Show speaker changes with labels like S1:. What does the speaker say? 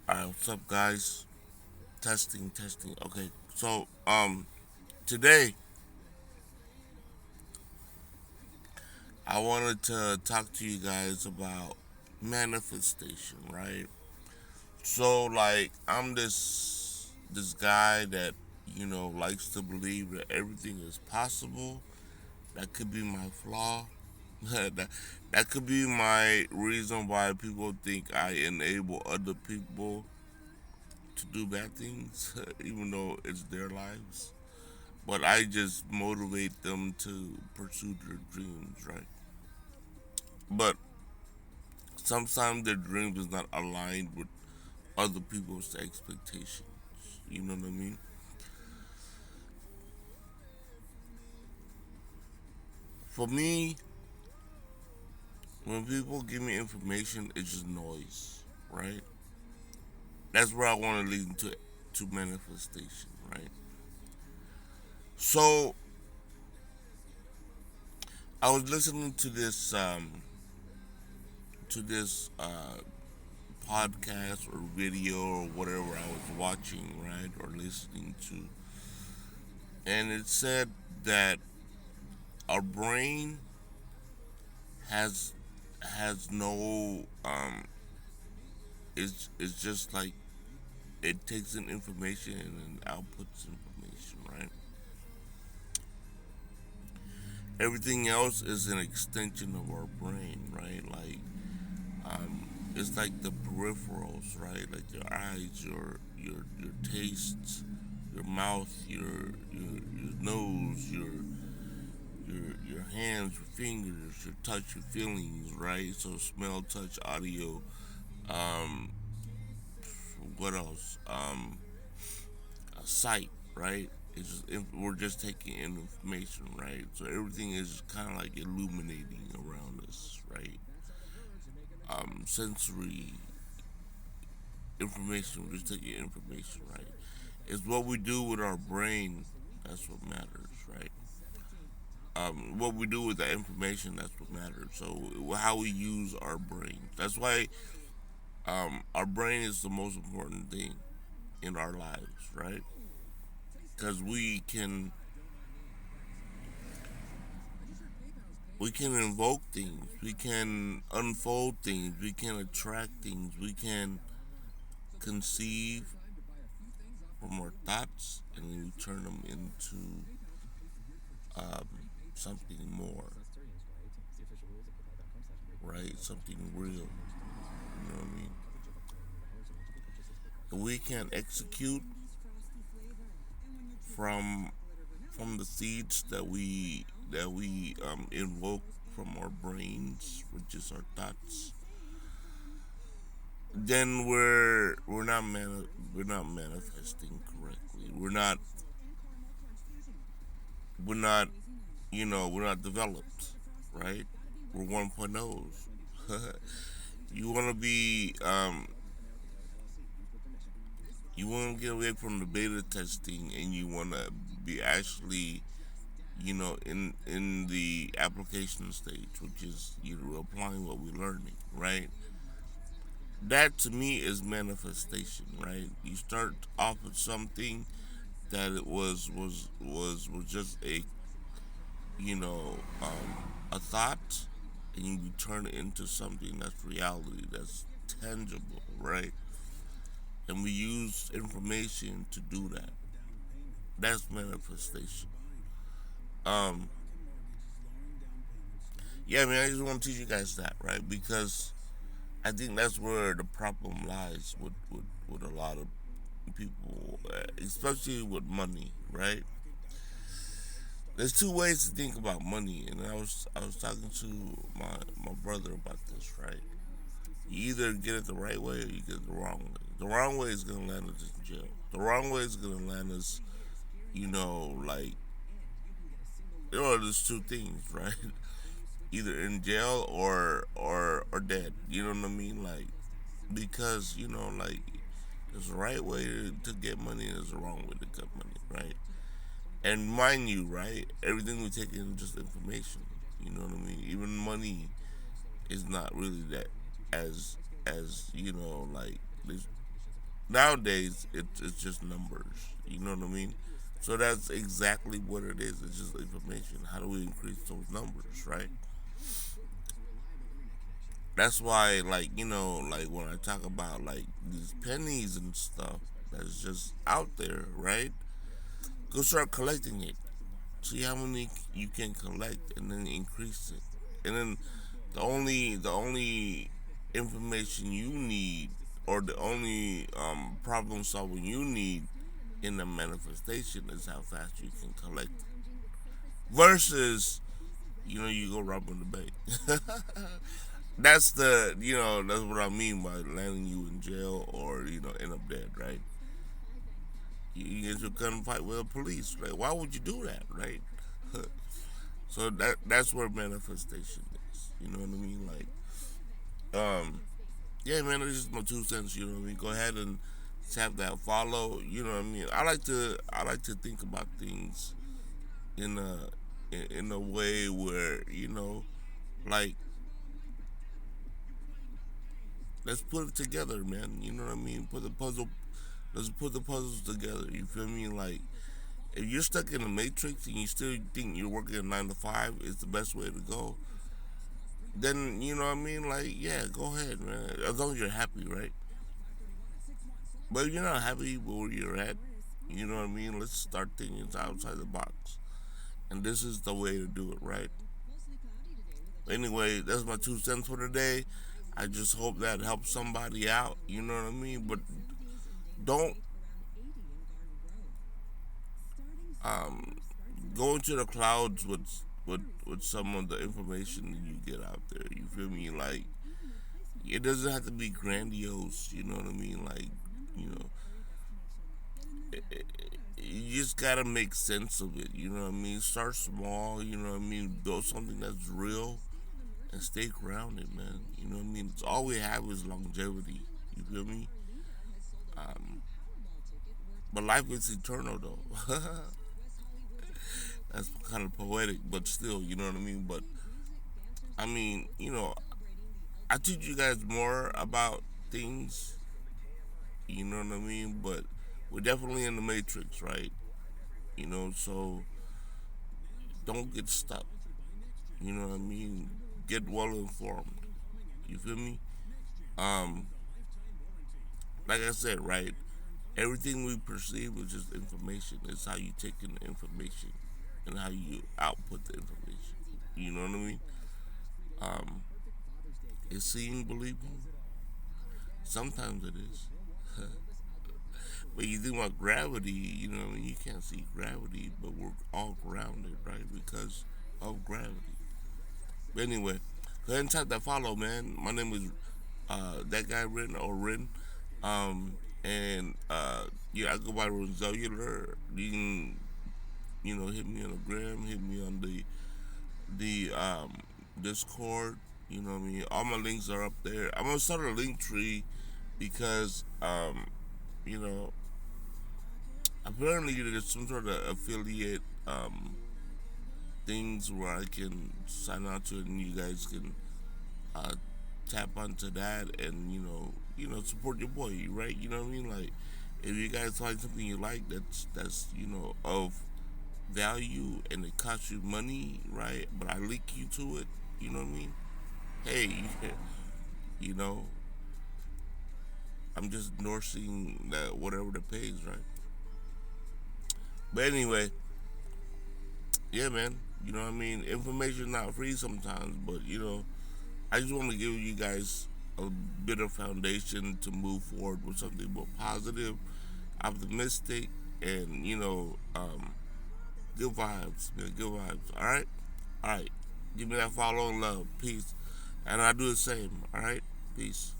S1: Alright, what's up, guys? Testing, testing. Okay, so today I wanted to talk to you guys about manifestation, right? So, like, I'm this guy that likes to believe that everything is possible. That could be my flaw. that that could be my reason why people think I enable other people to do bad things, even though it's their lives. But I just motivate them to pursue their dreams, right? But sometimes their dreams is not aligned with other people's expectations. You know what I mean? For me, when people give me information, it's just noise, right? That's where I want to lead to manifestation, right? So I was listening to this podcast or video or whatever I was watching, right, or listening to, and it said that our brain has has no it's just like it takes in information and outputs information, right? Everything else is an extension of our brain, right? Like it's like the peripherals, right? Like your eyes, your tastes, your mouth, your nose, your hands, your fingers, your touch, your feelings, right? So smell, touch, audio. Um, what else? Sight, right? We're just taking in information, right? So everything is kind of like illuminating around us, right? Sensory information, we're just taking information, right? It's what we do with our brain that's what matters, right? What we do with that information, that's what matters. So how we use our brain. That's why our brain is the most important thing in our lives, right? Because we can invoke things, we can unfold things, we can attract things, we can conceive from our thoughts, and then we turn them into um, something more, right? Something real. You know what I mean? We can execute from from the seeds that we invoke from our brains, which is our thoughts. Then we're not manifesting correctly. We're not we're not developed, right? We're 1.0s. you want to be you want to get away from the beta testing, and you want to be actually in the application stage, which is applying what we're learning, right? That to me is manifestation, right? You start off with something that it was just a thought, and you turn it into something that's reality, that's tangible, right? And we use information to do that. That's manifestation. Um, yeah, I mean, I just want to teach you guys that, right? Because I think that's where the problem lies with a lot of people, especially with money, right? There's two ways to think about money, and I was talking to my brother about this, right? You either get it the right way or you get it the wrong way. The wrong way is gonna land us in jail. The wrong way is gonna land us, like there's two things, right? Either in jail or dead. You know what I mean? Like because like there's a right way to get money and there's a wrong way to get money, right? And mind you, right, everything we take in is just information. You know what I mean? Even money is not really that as like this. Nowadays, it's just numbers. You know what I mean? So that's exactly what it is. It's just information. How do we increase those numbers, right? That's why, like, like when I talk about like these pennies and stuff that's just out there, right? Go start collecting it. See how many you can collect, and then increase it. And then the only information you need, or the only problem solving you need in the manifestation, is how fast you can collect. Versus, you go robbing the bank. That's what I mean by landing you in jail, or end up dead, right? You get into a gunfight with the police, right? Why would you do that, right? So that's where manifestation is. You know what I mean? Yeah, man, it's just my 2 cents. You know what I mean? Go ahead and tap that follow. You know what I mean? I like to think about things in a way where like, let's put it together, man. You know what I mean? Let's put the puzzles together. You feel me? Like, if you're stuck in the matrix and you still think you're working a 9 to 5 is the best way to go, then you know what I mean. Like, yeah, go ahead, man. As long as you're happy, right? But if you're not happy where you're at, you know what I mean. Let's start thinking outside the box, and this is the way to do it, right? Anyway, that's my 2 cents for today. I just hope that helps somebody out. You know what I mean. But don't um, go into the clouds with some of the information that you get out there. You feel me? Like, it doesn't have to be grandiose. You know what I mean? Like, you know, you just gotta make sense of it. You know what I mean? Start small. You know what I mean? Build something that's real and stay grounded, man. You know what I mean? It's all we have is longevity. You feel me? Um, but life is eternal, though. That's kind of poetic, but still, you know what I mean? But I mean, I teach you guys more about things. You know what I mean? But we're definitely in the matrix, right? So don't get stuck. You know what I mean? Get well informed. You feel me? Um, like I said, right? Everything we perceive is just information. It's how you take in the information and how you output the information. You know what I mean? Um, is seeing believing? Sometimes it is. But you think about gravity, you know what I mean? You can't see gravity, but we're all grounded, right? Because of gravity. But anyway, go ahead and type that follow, man. My name is that guy Rin, or Rin. Um, and yeah, I go by Renzellular. You can, hit me on the gram, hit me on the Discord. You know what I mean? All my links are up there. I'm gonna start a link tree because you know, apparently there's some sort of affiliate things where I can sign on to it, and you guys can uh, tap onto that, and support your boy, right? You know what I mean? Like, if you guys find something you like that's of value and it costs you money, right? But I link you to it. You know what I mean? Hey, you know, I'm just endorsing that whatever the pays, right? But anyway, yeah, man. You know what I mean? Information not free sometimes, but I just want to give you guys a bit of foundation to move forward with something more positive, optimistic, and good vibes, man. Good vibes. All right. Give me that follow and love. Peace. And I do the same. All right. Peace.